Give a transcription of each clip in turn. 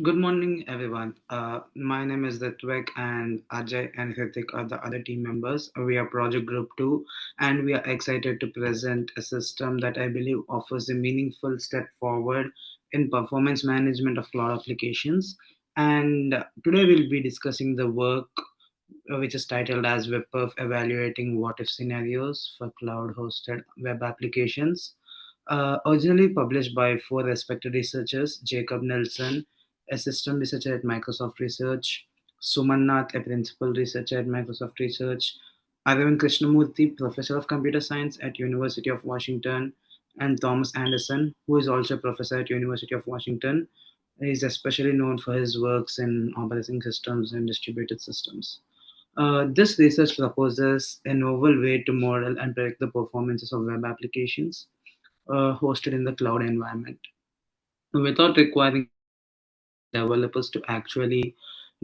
Good morning, everyone. My name is Rithwik, and Ajay and Hirthick are the other team members. We are Project Group 2, and we are excited to present a system that I believe offers a meaningful step forward in performance management of cloud applications. And today we'll be discussing the work which is titled as WebPerf Evaluating What If Scenarios for Cloud Hosted Web Applications. Originally published by four respected researchers: Jacob Nelson, a system researcher at Microsoft Research; Suman Nath, a principal researcher at Microsoft Research; Aravind Krishnamurthy, professor of computer science at University of Washington; and Thomas Anderson, who is also a professor at University of Washington. He is especially known for his works in operating systems and distributed systems. This research proposes a novel way to model and predict the performances of web applications hosted in the cloud environment without requiring developers to actually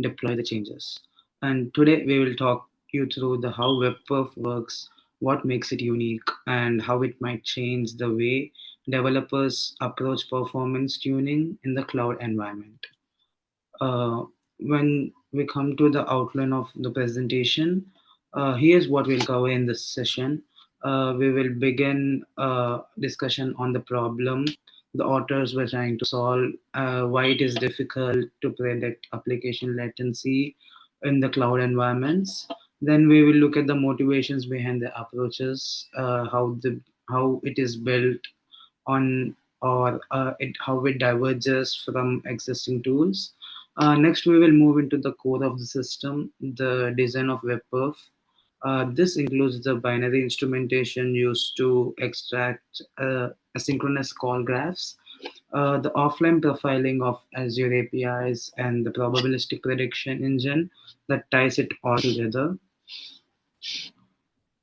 deploy the changes. And today we will talk you through the how WebPerf works, what makes it unique, and how it might change the way developers approach performance tuning in the cloud environment. When we come to the outline of the presentation, here's what we'll cover in this session. We will begin discussion on the problem the authors were trying to solve, why it is difficult to predict application latency in the cloud environments. Then we will look at the motivations behind the approaches, how it is built on or how it diverges from existing tools. Next, we will move into the core of the system, the design of WebPerf. This includes the binary instrumentation used to extract asynchronous call graphs, the offline profiling of Azure APIs, and the probabilistic prediction engine that ties it all together.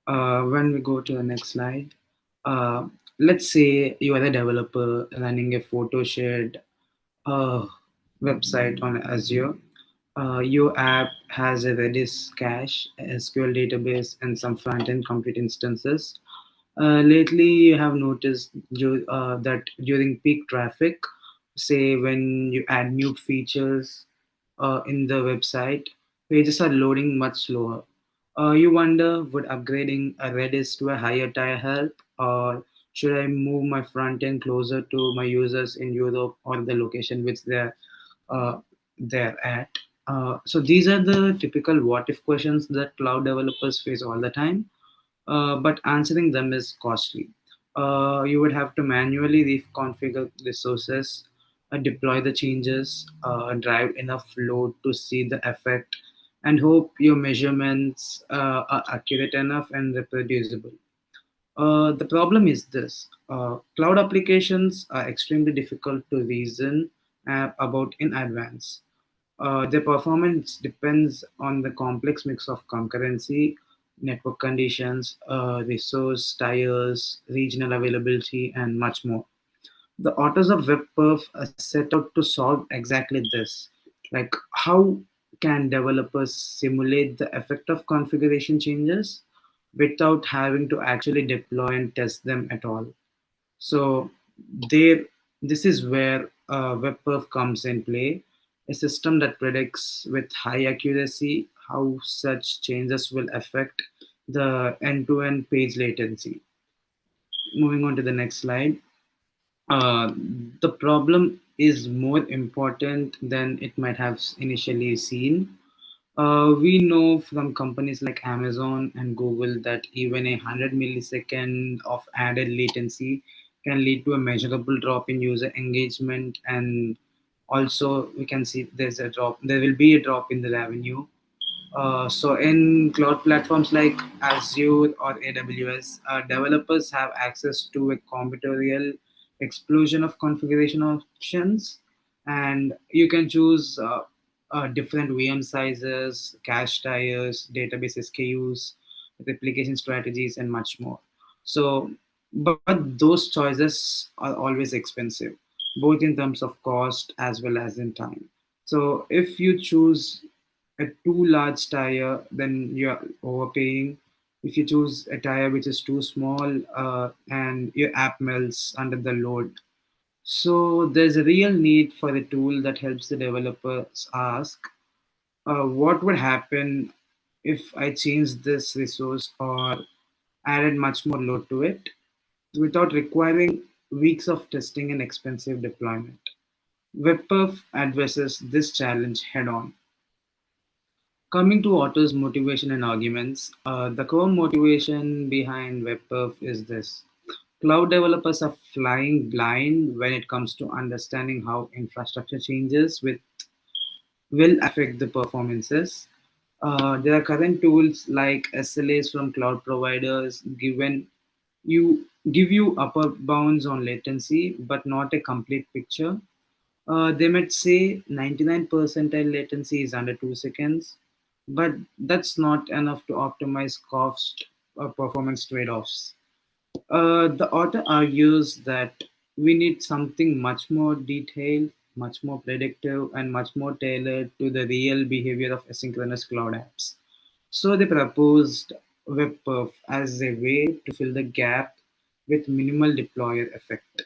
When we go to the next slide, uh, let's say you are a developer running a photo shared uh, website on Azure. Your app has a Redis cache, a SQL database, and some front-end compute instances. Lately, you have noticed that during peak traffic, say when you add new features in the website, pages are loading much slower. You wonder, would upgrading a Redis to a higher tier help, or should I move my front end closer to my users in Europe or the location which uh, they're at? So these are the typical what if questions that cloud developers face all the time, but answering them is costly. You would have to manually reconfigure resources, deploy the changes, drive enough load to see the effect, and hope your measurements are accurate enough and reproducible. The problem is this: cloud applications are extremely difficult to reason about in advance. Their performance depends on the complex mix of concurrency, network conditions, resource tiers, regional availability, and much more. The authors of WebPerf set out to solve exactly this. Like, how can developers simulate the effect of configuration changes without having to actually deploy and test them at all? So there, this is where WebPerf comes in play, a system that predicts with high accuracy how such changes will affect the end-to-end page latency. Moving on to the next slide. Uh, the problem is more important than it might have initially seen. We know from companies like Amazon and Google that even 100 millisecond of added latency can lead to a measurable drop in user engagement, and also we can see there will be a drop in the revenue. So in cloud platforms like Azure or AWS, developers have access to a combinatorial explosion of configuration options, and you can choose different VM sizes, cache tiers, database SKUs, replication strategies, and much more. So, but those choices are always expensive, both in terms of cost as well as in time. So, if you choose a too large tire, then you're overpaying. If you choose a tire which is too small, and your app melts under the load. So there's a real need for a tool that helps the developers ask, what would happen if I changed this resource or added much more load to it without requiring weeks of testing and expensive deployment. WebPerf addresses this challenge head on. Coming to authors' motivation and arguments, the core motivation behind WebPerf is this. Cloud developers are flying blind when it comes to understanding how infrastructure changes will affect the performances. There are current tools like SLAs from cloud providers given you give you upper bounds on latency, but not a complete picture. They might say 99 percentile latency is under 2 seconds, but that's not enough to optimize cost or performance trade offs. The author argues that we need something much more detailed, much more predictive, and much more tailored to the real behavior of asynchronous cloud apps. So they proposed WebPerf as a way to fill the gap with minimal deployer effect.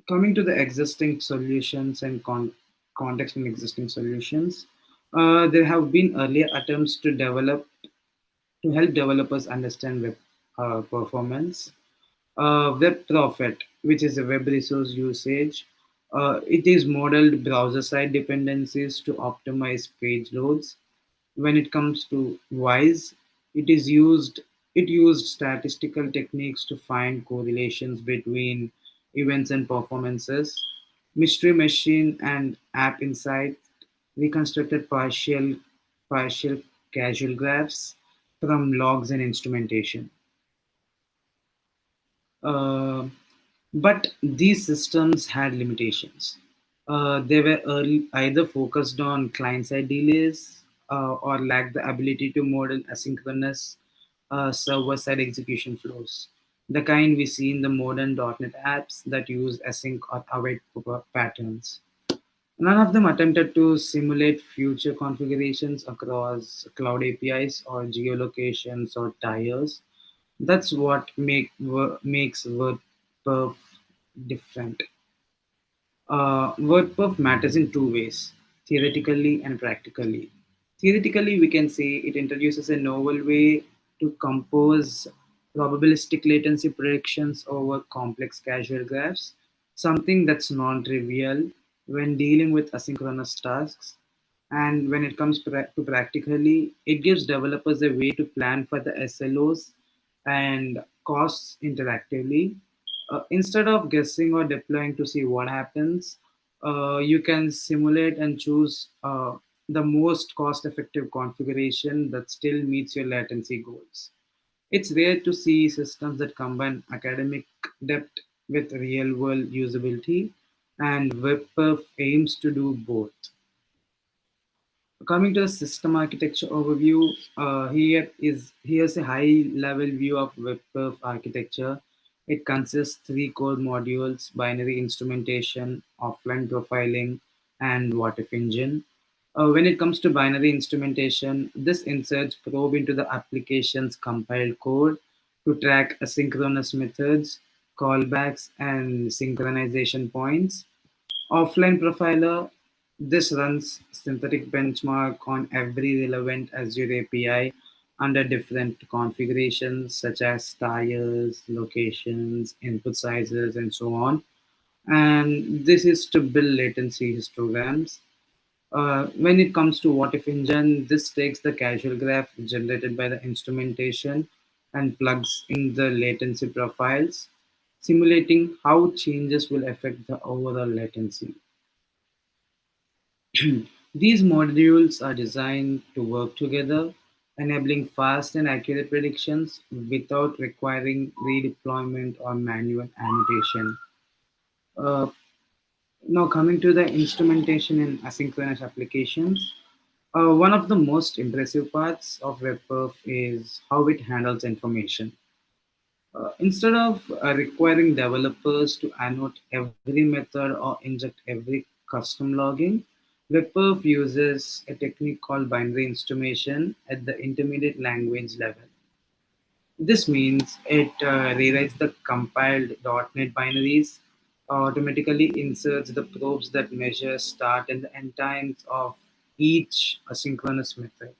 Coming to the existing solutions and context in existing solutions, there have been earlier attempts to help developers understand web performance. Web Prophet, which is a web resource usage, it is modeled browser-side dependencies to optimize page loads. When it comes to Wise, it is used it used statistical techniques to find correlations between events and performances. Mystery Machine and App Insight reconstructed partial causal graphs from logs and instrumentation. Uh, but these systems had limitations. They were either focused on client side delays or lacked the ability to model asynchronous server side execution flows, the kind we see in the modern .NET apps that use async or await patterns. None of them attempted to simulate future configurations across cloud APIs or geolocations or tires. That's what makes WordPerf different. WordPerf matters in two ways, theoretically and practically. Theoretically, we can say it introduces a novel way to compose probabilistic latency predictions over complex causal graphs, something that's non trivial when dealing with asynchronous tasks. And when it comes to practically, it gives developers a way to plan for the SLOs and costs interactively. Instead of guessing or deploying to see what happens, you can simulate and choose the most cost effective configuration that still meets your latency goals. It's rare to see systems that combine academic depth with real world usability, and WebPerf aims to do both. Coming to the system architecture overview, here's a high-level view of WebPerf architecture. It consists three core modules: binary instrumentation, offline profiling, and what if engine. When it comes to binary instrumentation, this inserts probe into the application's compiled code to track asynchronous methods, callbacks, and synchronization points. Offline profiler, this runs synthetic benchmark on every relevant Azure API under different configurations such as tires, locations, input sizes, and so on. And this is to build latency histograms. When it comes to what if engine, this takes the causal graph generated by the instrumentation and plugs in the latency profiles, simulating how changes will affect the overall latency. These modules are designed to work together, enabling fast and accurate predictions without requiring redeployment or manual annotation. Uh, Now, coming to the instrumentation in asynchronous applications, one of the most impressive parts of WebPerf is how it handles information. Instead of requiring developers to annotate every method or inject every custom logging, WebPerf uses a technique called binary instrumentation at the intermediate language level. This means it rewrites the compiled .NET binaries automatically inserts the probes that measure start and the end times of each asynchronous method.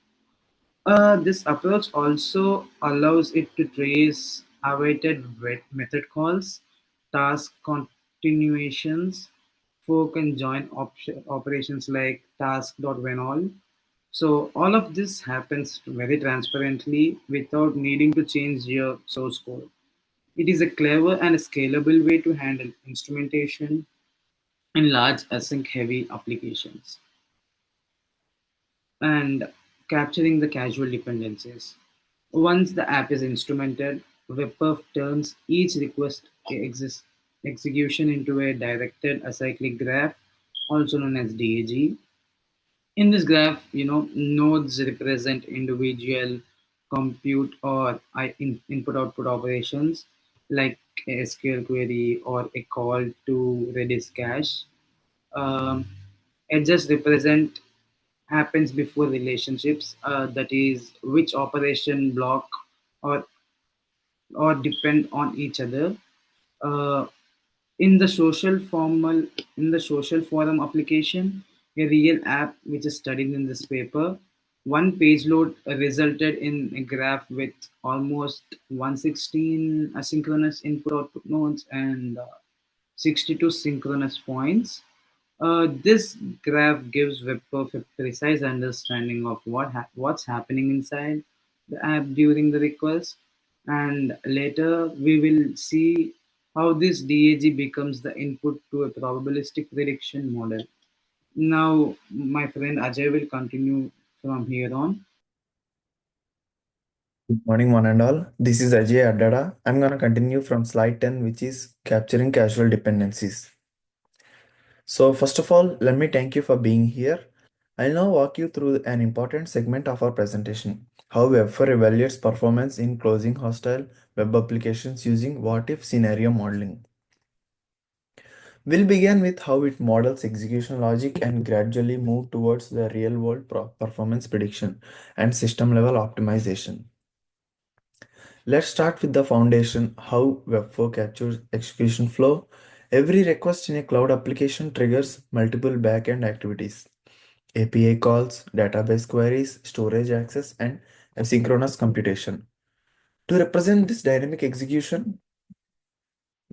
This approach also allows it to trace awaited method calls, task continuations, fork and join operations like task.venall. So all of this happens very transparently without needing to change your source code. It is a clever and scalable way to handle instrumentation in large async heavy applications and capturing the casual dependencies. Once the app is instrumented, WebPerf turns each request execution into a directed acyclic graph, also known as DAG. In this graph, nodes represent individual compute or input-output operations like a SQL query or a call to Redis cache. Um, Edges represent happens before relationships, that is, which operation block or depend on each other. Uh, in the social formal in the social forum application, a real app which is studied in this paper, one page load resulted in a graph with almost 116 asynchronous input output nodes and 62 synchronous points. This graph gives WebPerf a precise understanding of what's happening inside the app during the request, and later we will see how this DAG becomes the input to a probabilistic prediction model. Now, my friend Ajay will continue from here on. Good morning, one and all. This is Ajay Addada. I'm going to continue from slide 10, which is capturing casual dependencies. So, first of all, let me thank you for being here. I'll now walk you through an important segment of our presentation, how Web4 evaluates performance in closing hostile web applications using what-if scenario modeling. We'll begin with how it models execution logic and gradually move towards the real-world performance prediction and system-level optimization. Let's start with the foundation, how Web4 captures execution flow. Every request in a cloud application triggers multiple backend activities: API calls, database queries, storage access, and asynchronous computation. To represent this dynamic execution,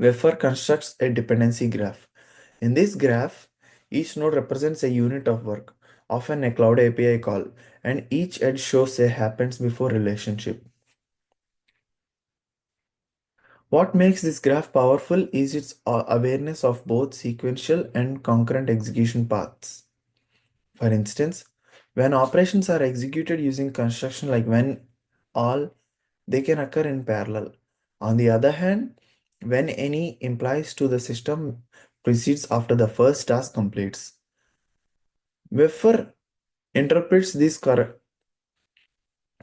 Web4 constructs a dependency graph. In this graph, each node represents a unit of work, often a cloud API call, and each edge shows a happens before relationship. What makes this graph powerful is its awareness of both sequential and concurrent execution paths. For instance, when operations are executed using construction like when all, they can occur in parallel. On the other hand, when any implies to the system proceeds after the first task completes. Webfer interprets this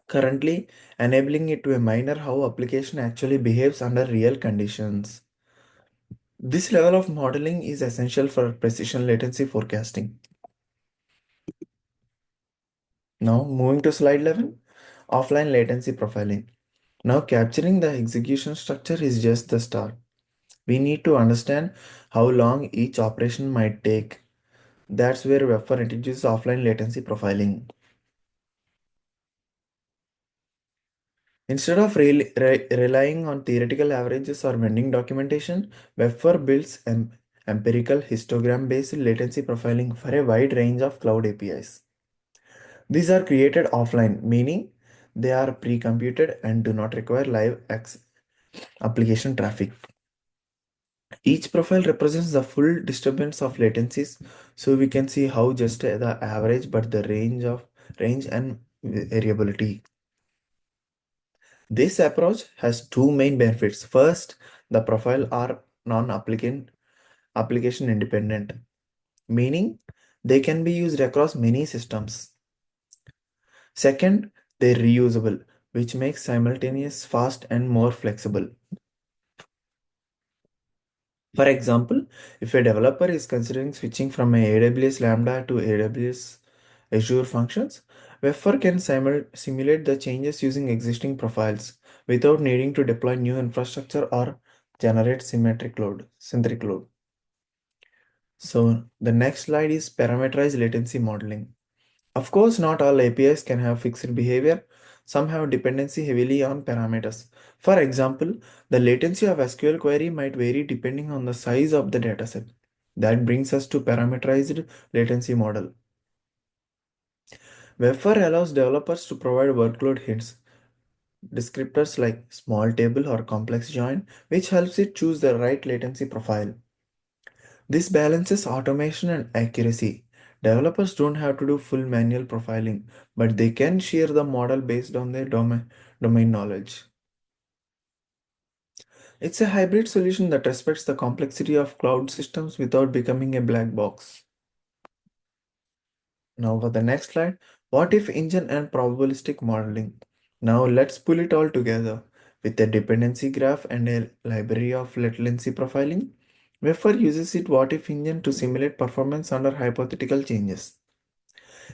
currently, enabling it to a minor how application actually behaves under real conditions. This level of modeling is essential for precision latency forecasting. Now, moving to slide 11, offline latency profiling. Now, capturing the execution structure is just the start. We need to understand how long each operation might take. That's where Webfer introduces offline latency profiling. Instead of relying on theoretical averages or vending documentation, Webfer builds empirical histogram-based latency profiling for a wide range of cloud APIs. These are created offline, meaning they are pre-computed and do not require live application traffic. Each profile represents the full disturbance of latencies, so we can see how just the average but the range and variability. This approach has two main benefits. First, the profile are application independent, meaning they can be used across many systems. Second, they're reusable, which makes simultaneous fast and more flexible. For example, if a developer is considering switching from a AWS Lambda to AWS Azure functions, Webfer can simulate the changes using existing profiles without needing to deploy new infrastructure or generate synthetic load. So the next slide is parameterized latency modeling. Of course, not all APIs can have fixed behavior. Some have dependency heavily on parameters. For example, the latency of SQL query might vary depending on the size of the dataset. That brings us to parameterized latency model. WebPerf allows developers to provide workload hints, descriptors like small table or complex join, which helps it choose the right latency profile. This balances automation and accuracy. Developers don't have to do full manual profiling, but they can share the model based on their domain knowledge. It's a hybrid solution that respects the complexity of cloud systems without becoming a black box. Now for the next slide, what if engine and probabilistic modeling? Now let's pull it all together. With a dependency graph and a library of latency profiling, WebPerf uses its what if engine to simulate performance under hypothetical changes.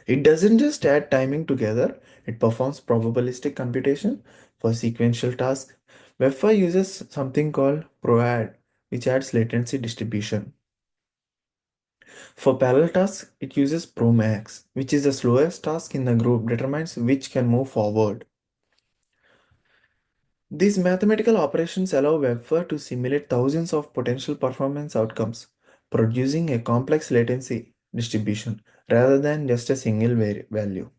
It doesn't just add timing together, it performs probabilistic computation for sequential tasks. WebPerf uses something called ProAdd, which adds latency distribution. For parallel tasks, it uses ProMax, which is the slowest task in the group, determines which can move forward. These mathematical operations allow WebPerf to simulate thousands of potential performance outcomes, producing a complex latency distribution rather than just a single value.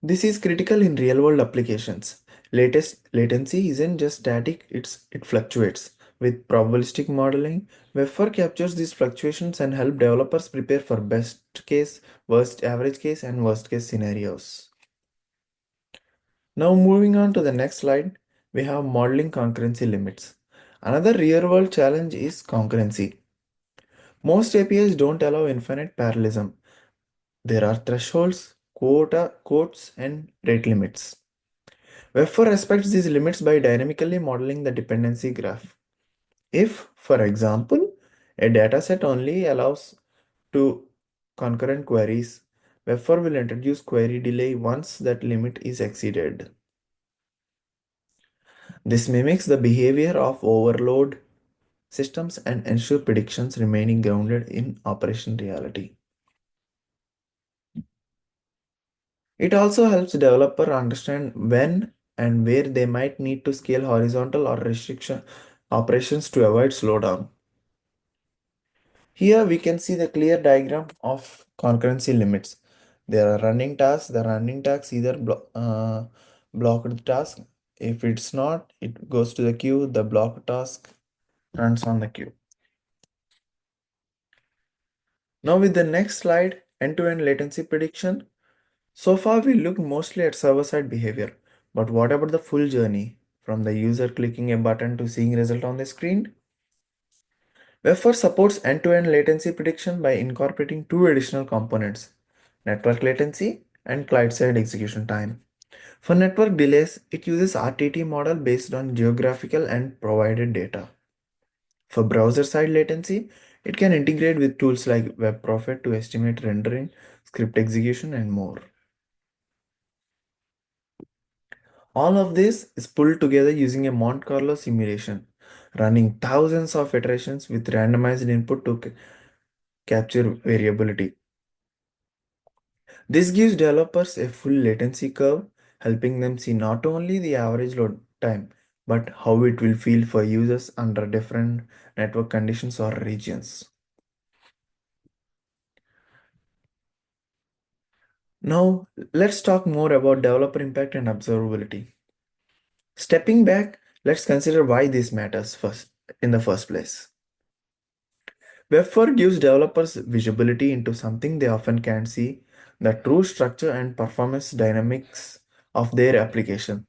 This is critical in real-world applications. Latest latency isn't just static, it fluctuates. With probabilistic modeling, WebPerf captures these fluctuations and help developers prepare for best case, worst average case, and worst case scenarios. Now moving on to the next slide, we have modeling concurrency limits. Another real-world challenge is concurrency. Most APIs don't allow infinite parallelism. There are thresholds, quotes, and rate limits. WebPerf respects these limits by dynamically modeling the dependency graph. If, for example, a dataset only allows two concurrent queries, WebPerf will introduce query delay once that limit is exceeded. This mimics the behavior of overload systems and ensure predictions remaining grounded in operation reality. It also helps developer understand when and where they might need to scale horizontal or restriction operations to avoid slowdown. Here we can see the clear diagram of concurrency limits. There are running tasks. The running tasks either block the task. If it's not, it goes to the queue. The blocked task runs on the queue. Now with the next slide, end-to-end latency prediction. So far we looked mostly at server-side behavior. But what about the full journey? From the user clicking a button to seeing result on the screen? WebPerf supports end-to-end latency prediction by incorporating two additional components, network latency and client-side execution time. For network delays, it uses RTT model based on geographical and provided data. For browser-side latency, it can integrate with tools like WebProfit to estimate rendering, script execution, and more. All of this is pulled together using a Monte Carlo simulation, running thousands of iterations with randomized input to capture variability. This gives developers a full latency curve, helping them see not only the average load time, but how it will feel for users under different network conditions or regions. Now, let's talk more about developer impact and observability. Stepping back, let's consider why this matters first in the first place. Web4 gives developers visibility into something they often can't see, the true structure and performance dynamics of their application.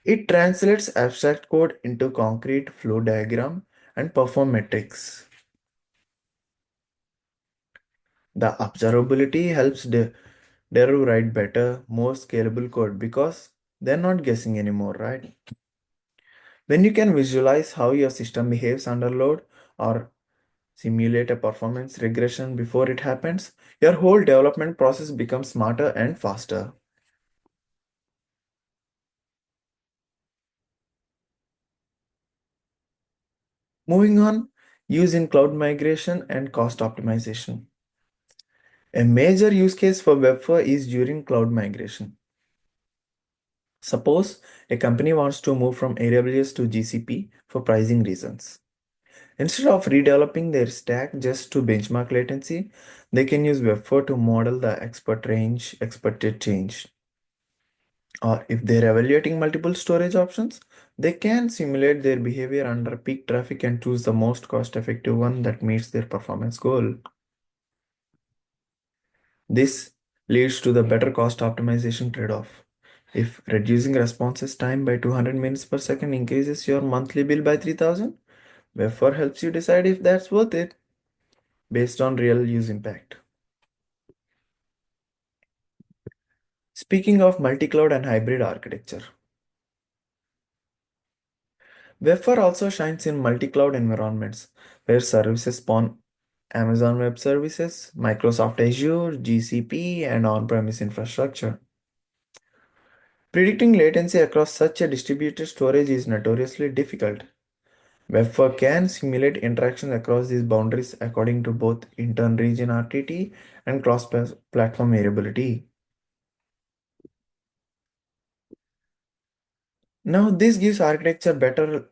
It translates abstract code into concrete flow diagram and perform metrics. The observability helps dev write better, more scalable code because they're not guessing anymore, right? When you can visualize how your system behaves under load or simulate a performance regression before it happens, your whole development process becomes smarter and faster. Moving on, use in cloud migration and cost optimization. A major use case for WebPerf is during cloud migration. Suppose a company wants to move from AWS to GCP for pricing reasons. Instead of redeveloping their stack just to benchmark latency, they can use WebPerf to model the expected change. Or if they're evaluating multiple storage options, they can simulate their behavior under peak traffic and choose the most cost-effective one that meets their performance goal. This leads to the better cost optimization trade-off. If reducing responses time by 200 minutes per second increases your monthly bill by 3000, WebPerf helps you decide if that's worth it based on real use impact. Speaking of multi-cloud and hybrid architecture, WebPerf also shines in multi-cloud environments where services spawn Amazon Web Services, Microsoft Azure, GCP, and on-premise infrastructure. Predicting latency across such a distributed storage is notoriously difficult. WebPerf can simulate interactions across these boundaries according to both inter-region RTT and cross-platform variability. Now, this gives architecture better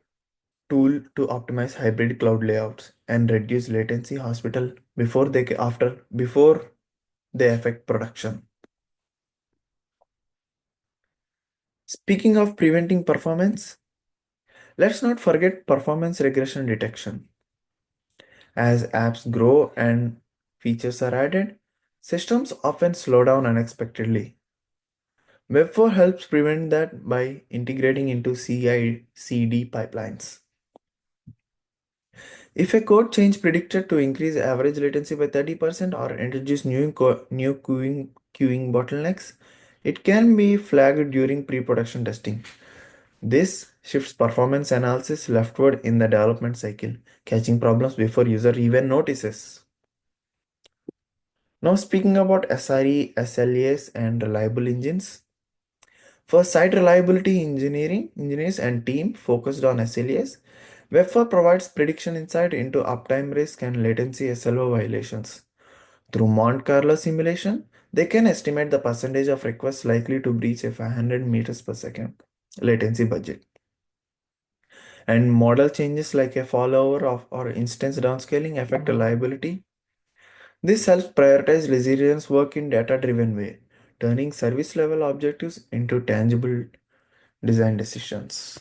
tool to optimize hybrid cloud layouts and reduce latency hospital before they affect production. Speaking of preventing performance, let's not forget performance regression detection. As apps grow and features are added, systems often slow down unexpectedly. Web4 helps prevent that by integrating into CI/CD pipelines. If a code change predicted to increase average latency by 30% or introduce new queuing bottlenecks, it can be flagged during pre-production testing. This shifts performance analysis leftward in the development cycle, catching problems before user even notices. Now speaking about SRE, SLAs and reliable engines. For site reliability engineers and team focused on SLAs, WebPerf provides prediction insight into uptime risk and latency SLO violations. Through Monte Carlo simulation, they can estimate the percentage of requests likely to breach a 500 meters per second latency budget. And model changes like a failover or instance downscaling affect reliability. This helps prioritize resilience work in data-driven way, turning service level objectives into tangible design decisions.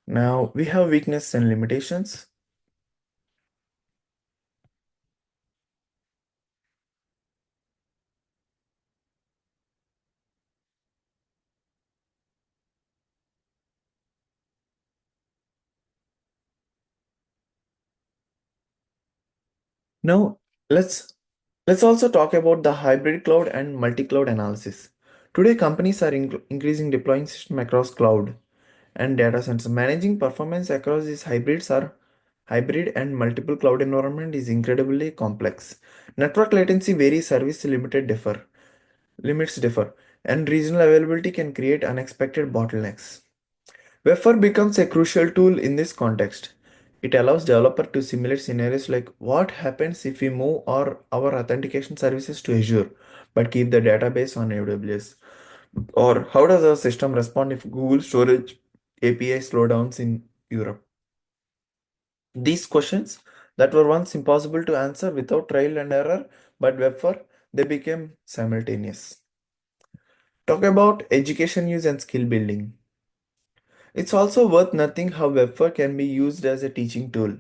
Now we have weaknesses and limitations. Now let's also talk about the hybrid cloud and multi-cloud analysis. Today companies are increasing deploying system across cloud and data centers. Managing performance across these hybrid and multiple cloud environment is incredibly complex. Network latency varies, limits differ, and regional availability can create unexpected bottlenecks. WebPerf becomes a crucial tool in this context. It allows developer to simulate scenarios like what happens if we move our authentication services to Azure but keep the database on AWS, or how does our system respond if Google storage API slowdowns in Europe? These questions that were once impossible to answer without trial and error, but WebPerf, they became simultaneous. Talk about education use and skill building. It's also worth noting how WebPerf can be used as a teaching tool.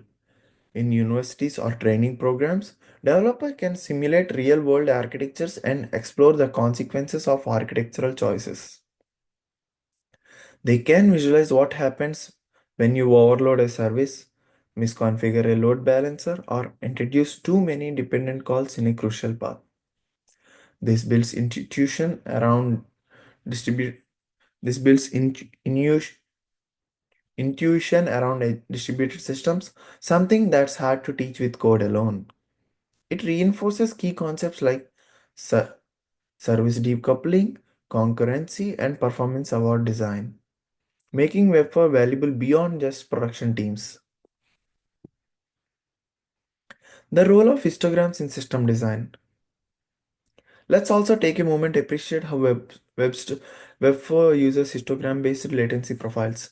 In universities or training programs, developers can simulate real-world architectures and explore the consequences of architectural choices. They can visualize what happens when you overload a service, misconfigure a load balancer, or introduce too many dependent calls in a crucial path. This builds intuition around distribute. This builds intuition around distributed systems, something that's hard to teach with code alone. It reinforces key concepts like ser- service decoupling, concurrency, and performance award design. making WebPerf valuable beyond just production teams. The role of histograms in system design. Let's also take a moment to appreciate how Web4 uses histogram-based latency profiles.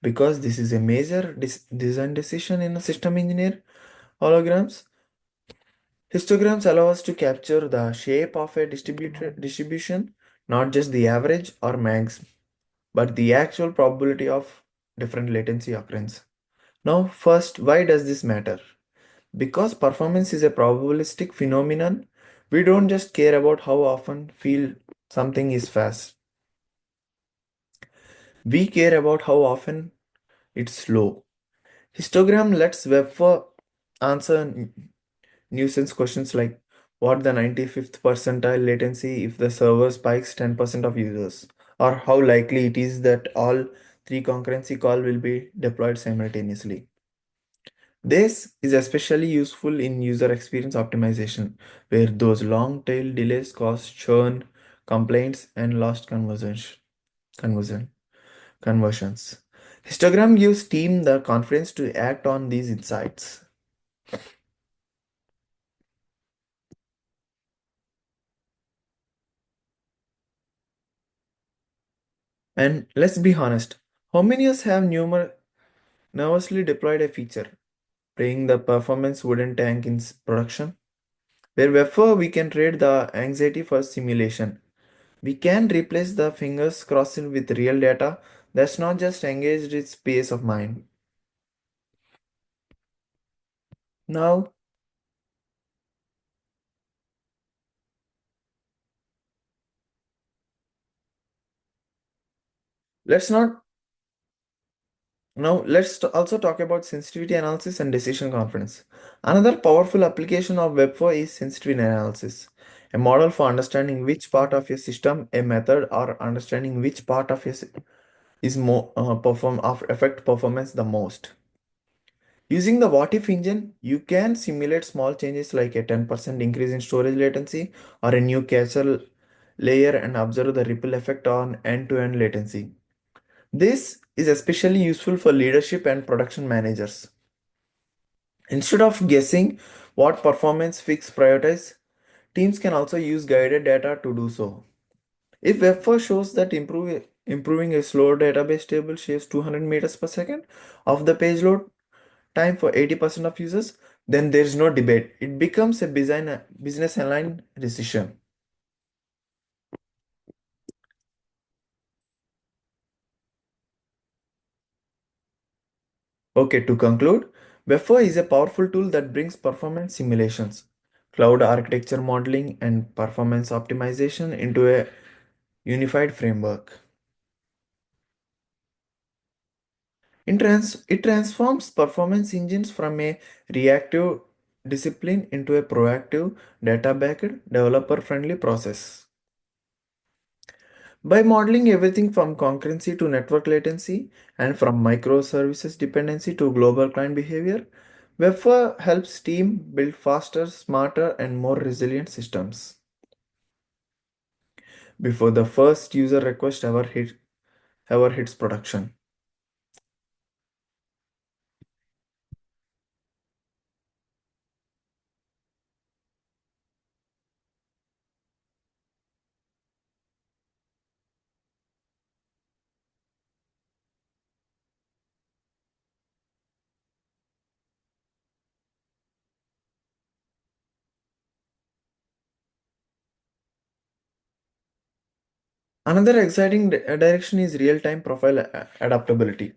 Because this is a major design decision in a system engineer holograms, histograms allow us to capture the shape of a distribution, not just the average or max, but the actual probability of different latency occurrence. Now, first, why does this matter? Because performance is a probabilistic phenomenon, we don't just care about how often feel something is fast. We care about how often it's slow. Histogram lets Web4 answer nuisance questions like what the 95th percentile latency if the server spikes 10% of users, or how likely it is that all three concurrency call will be deployed simultaneously. This is especially useful in user experience optimization, where those long tail delays cause churn, complaints, and lost conversion, conversions. Histogram gives team the confidence to act on these insights. And let's be honest, how many of us have nervously deployed a feature, praying the performance wouldn't tank in production? Wherever we can trade the anxiety for simulation. We can replace the fingers crossed with real data that's not just engaged its peace of mind. Now, let's not also talk about sensitivity analysis and decision confidence. Another powerful application of Web4 is sensitivity analysis, a model for understanding which part of your system, a method, or understanding which part of your is more affect performance the most. Using the what if engine, you can simulate small changes like a 10% increase in storage latency or a new cache layer and observe the ripple effect on end-to-end latency. This is especially useful for leadership and production managers. Instead of guessing what performance fix prioritize, teams can also use guided data to do so. If Web4 shows that improving a slow database table shaves 200 meters per second of the page load time for 80% of users, then there is no debate. It becomes a business aligned decision. Okay, to conclude, Web4 is a powerful tool that brings performance simulations, cloud architecture modeling, and performance optimization into a unified framework. It transforms performance engines from a reactive discipline into a proactive, data-backed, developer-friendly process. By modeling everything from concurrency to network latency and from microservices dependency to global client behavior, Web4 helps team build faster, smarter, and more resilient systems before the first user request ever hits production. Another exciting direction is real-time profile adaptability.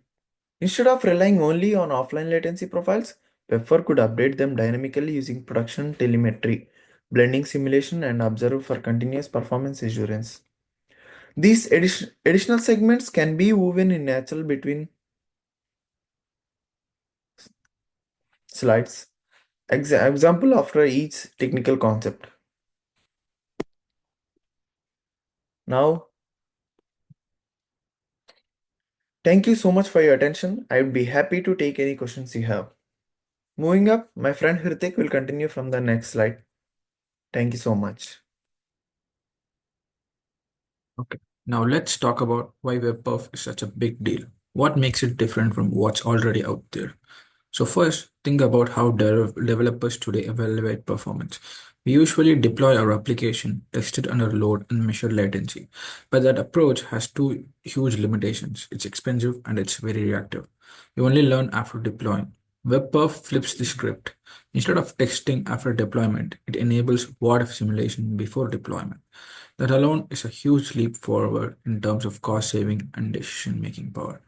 Instead of relying only on offline latency profiles, Web4 could update them dynamically using production telemetry, blending simulation, and observe for continuous performance assurance. These additional segments can be woven in natural between slides. Example after each technical concept. Now, thank you so much for your attention. I would be happy to take any questions you have. Moving up, my friend Hirthik will continue from the next slide. Thank you so much. Okay, now let's talk about why WebPerf is such a big deal. What makes it different from what's already out there? So first, think about how developers today evaluate performance. We usually deploy our application, test it under load, and measure latency. But that approach has two huge limitations. It's expensive and it's very reactive. You only learn after deploying. WebPerf flips the script. Instead of testing after deployment, it enables what-if simulation before deployment. That alone is a huge leap forward in terms of cost saving and decision-making power.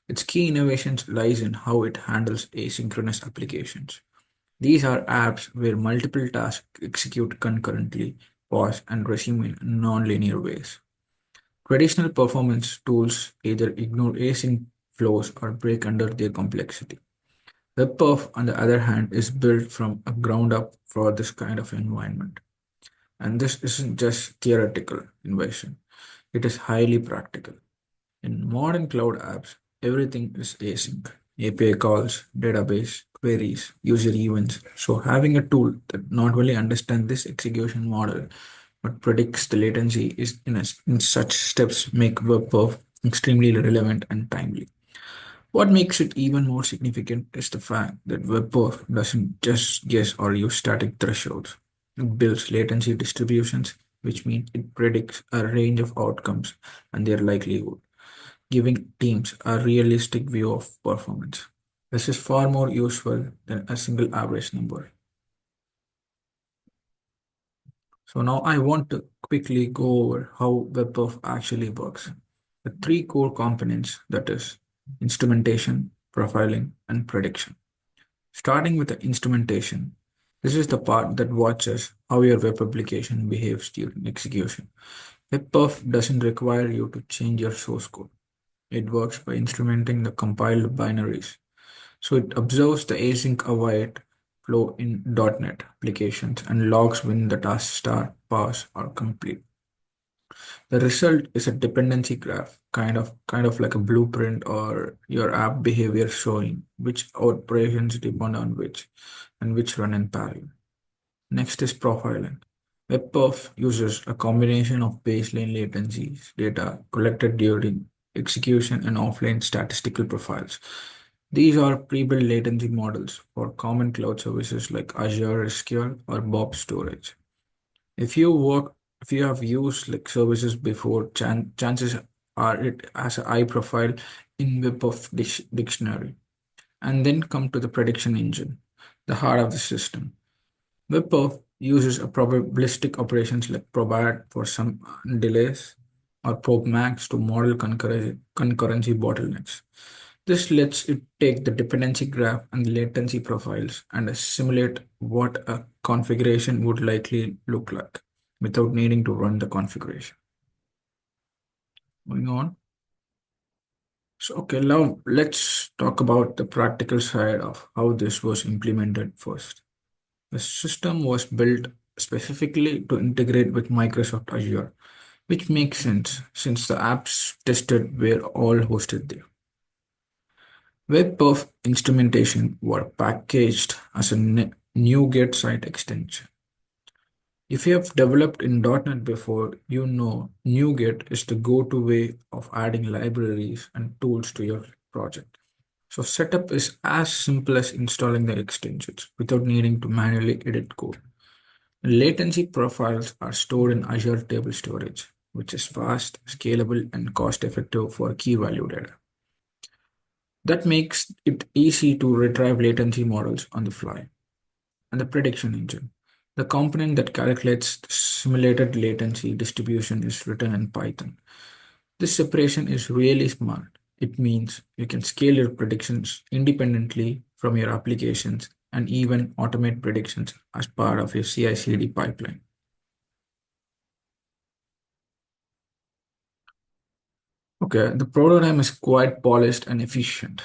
Its key innovations lies in how it handles asynchronous applications. These are apps where multiple tasks execute concurrently, pause, and resume in non-linear ways. Traditional performance tools either ignore async flows or break under their complexity. WebPerf, on the other hand, is built from a ground up for this kind of environment. And this isn't just theoretical innovation, it is highly practical. In modern cloud apps, everything is async. API calls, database, queries, user events. So having a tool that not only understands this execution model but predicts the latency is in such steps make WebPerf extremely relevant and timely. What makes it even more significant is the fact that WebPerf doesn't just guess or use static thresholds. It builds latency distributions, which means it predicts a range of outcomes and their likelihood, giving teams a realistic view of performance. This is far more useful than a single average number. So now I want to quickly go over how WebPerf actually works. The three core components, that is instrumentation, profiling, and prediction. Starting with the instrumentation, this is the part that watches how your web application behaves during execution. WebPerf doesn't require you to change your source code. It works by instrumenting the compiled binaries. So it observes the async await flow in .NET applications and logs when the tasks start, pass, or complete. The result is a dependency graph, kind of like a blueprint or your app behavior showing which operations depend on which and which run in parallel. Next is profiling. WebPerf uses a combination of baseline latencies data collected during execution and offline statistical profiles. These are pre-built latency models for common cloud services like Azure SQL or Bob Storage. If you work, if you have used like services before, chances are it has a high profile in WebPerf dictionary. And then come to the prediction engine, the heart of the system. WebPerf uses a probabilistic operations like probat for some delays or ProBmax to model concurrency bottlenecks. This lets it take the dependency graph and latency profiles and simulate what a configuration would likely look like without needing to run the configuration. Moving on. So, okay, now let's talk about the practical side of how this was implemented first. The system was built specifically to integrate with Microsoft Azure, which makes sense since the apps tested were all hosted there. WebPerf instrumentation were packaged as a NuGet site extension. If you have developed in .NET before, you know NuGet is the go-to way of adding libraries and tools to your project. So setup is as simple as installing the extensions without needing to manually edit code. Latency profiles are stored in Azure Table Storage, which is fast, scalable, and cost-effective for key value data. That makes it easy to retrieve latency models on the fly. And the prediction engine. The component that calculates the simulated latency distribution is written in Python. This separation is really smart. It means you can scale your predictions independently from your applications and even automate predictions as part of your CI/CD pipeline. Okay, the prototype is quite polished and efficient.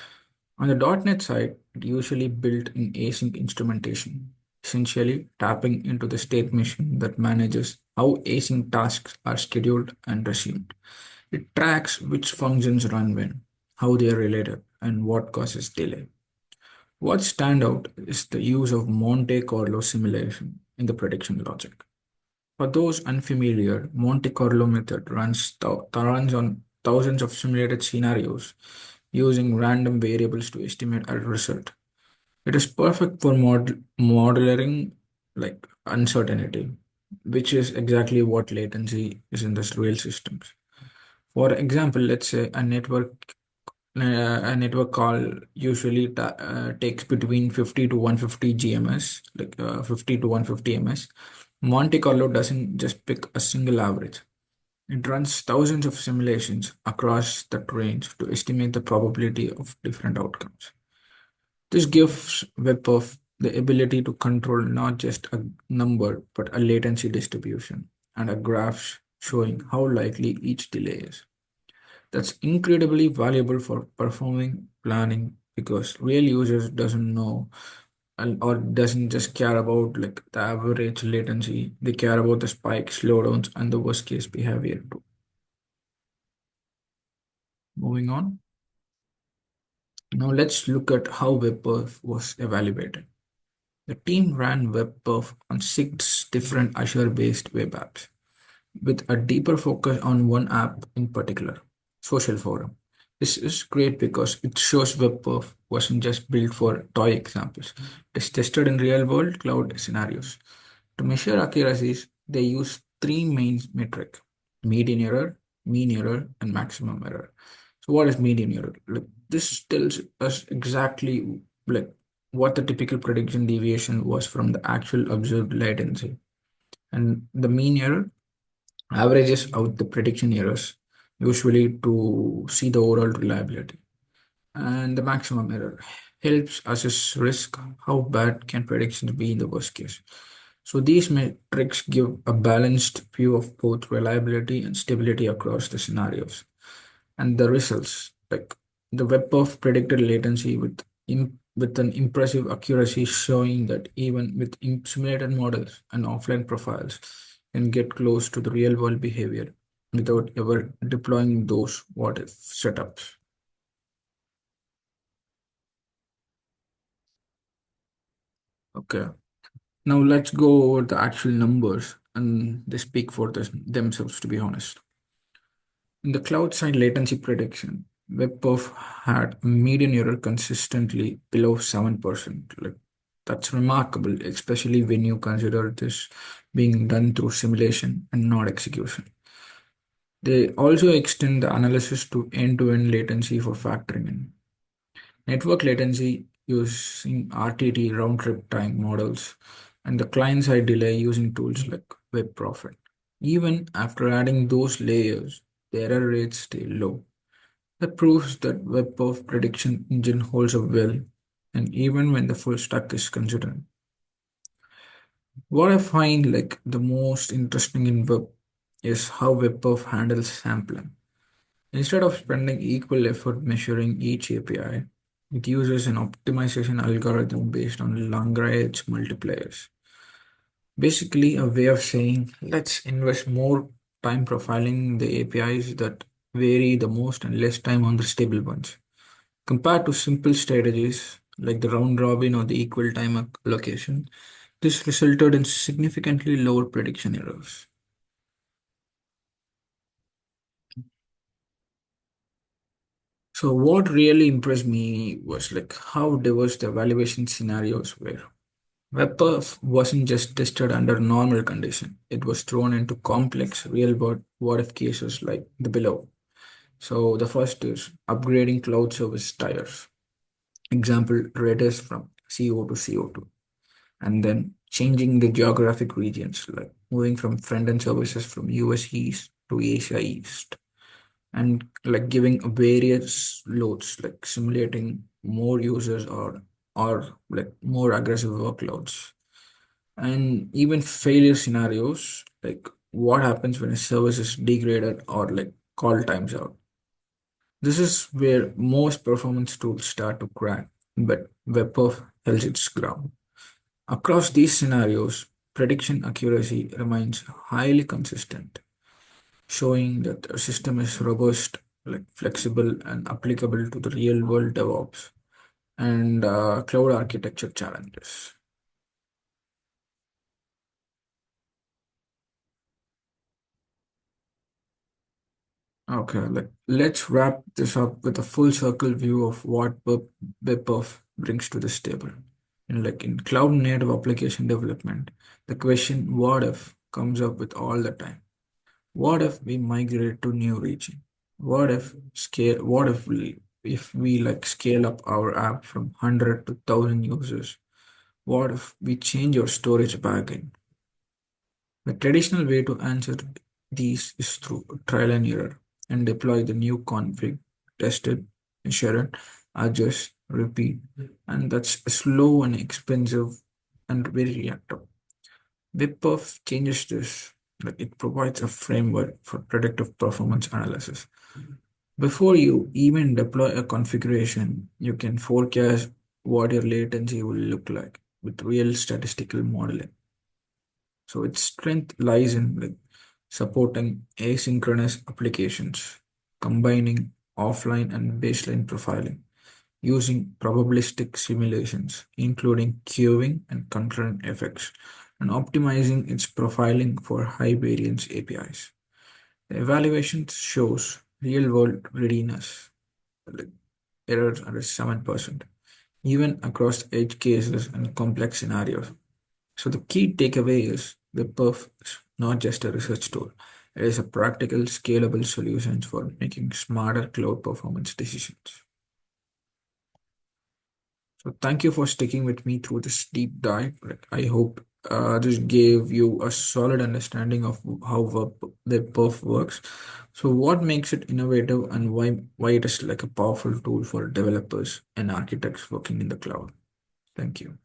On the .NET side, it usually built in async instrumentation, essentially tapping into the state machine that manages how async tasks are scheduled and resumed. It tracks which functions run when, how they are related, and what causes delay. What stand out is the use of Monte Carlo simulation in the prediction logic. For those unfamiliar, Monte Carlo method runs on thousands of simulated scenarios using random variables to estimate a result. It is perfect for modeling like uncertainty, which is exactly what latency is in the real systems. For example, let's say a network call usually takes between 50 to 150 GMS, 50 to 150 ms. Monte Carlo doesn't just pick a single average. It runs thousands of simulations across that range to estimate the probability of different outcomes. This gives WebPerf the ability to control not just a number, but a latency distribution and a graph showing how likely each delay is. That's incredibly valuable for performing planning because real users doesn't know or doesn't just care about like the average latency. They care about the spikes, slowdowns, and the worst case behavior too. Moving on. Now let's look at how WebPerf was evaluated. The team ran WebPerf on 6 different Azure-based web apps, with a deeper focus on one app in particular, Social Forum. This is great because it shows WebPerf wasn't just built for toy examples. It's tested in real-world cloud scenarios. To measure accuracies, they use three main metrics: median error, mean error, and maximum error. So what is median error? Like, this tells us exactly like what the typical prediction deviation was from the actual observed latency. And the mean error averages out the prediction errors, usually to see the overall reliability. And the maximum error helps assess risk. How bad can predictions be in the worst case? So these metrics give a balanced view of both reliability and stability across the scenarios. And the results, like the WebPerf predicted latency with an impressive accuracy, showing that even with simulated models and offline profiles can get close to the real world behavior without ever deploying those what if setups. Okay, now let's go over the actual numbers, and they speak for themselves, to be honest. In the cloud side latency prediction, WebPerf had a median error consistently below 7%. Like, that's remarkable, especially when you consider this being done through simulation and not execution. They also extend the analysis to end-to-end latency for factoring in network latency using RTT round trip time models and the client side delay using tools like WebProfit. Even after adding those layers, the error rates stay low. That proves that WebPerf prediction engine holds up well, and even when the full stack is considered. What I find like the most interesting in web is how WebPerf handles sampling. Instead of spending equal effort measuring each API, it uses an optimization algorithm based on Lagrange multipliers. Basically, a way of saying let's invest more time profiling the APIs that vary the most and less time on the stable ones. Compared to simple strategies like the round robin or the equal time allocation, this resulted in significantly lower prediction errors. So what really impressed me was like how diverse the evaluation scenarios were. WebPerf wasn't just tested under normal condition. It was thrown into complex real-world what-if cases like the below. So the first is upgrading cloud service tiers. Example, Redis from CO to CO2. And then changing the geographic regions, like moving from front-end services from US East to Asia East. And like giving various loads, like simulating more users or like more aggressive workloads and even failure scenarios like what happens when a service is degraded or like call times out. This is where most performance tools start to crack, but WebPerf held its ground. Across these scenarios, prediction accuracy remains highly consistent, showing that the system is robust, like flexible, and applicable to the real-world DevOps and cloud architecture challenges. Okay, let's wrap this up with a full circle view of what WebPerf brings to this table. In cloud native application development, the question "what if" comes up with all the time. What if we migrate to new region? What if scale? What if we scale up our app from 100 to 1,000 users? What if we change our storage backend? The traditional way to answer these is through trial and error and deploy the new config, test it, ensure it, adjust, repeat, and that's slow and expensive and very reactive. WebPerf changes this. It provides a framework for predictive performance analysis. Before you even deploy a configuration, you can forecast what your latency will look like with real statistical modeling. So its strength lies in supporting asynchronous applications, combining offline and baseline profiling, using probabilistic simulations, including queuing and concurrent effects, and optimizing its profiling for high variance APIs. The evaluation shows real world readiness, like errors under 7%, even across edge cases and complex scenarios. So the key takeaway is WebPerf is not just a research tool. It is a practical, scalable solution for making smarter cloud performance decisions. So thank you for sticking with me through this deep dive. I hope this gave you a solid understanding of how WebPerf works. So what makes it innovative and why it is like a powerful tool for developers and architects working in the cloud. Thank you.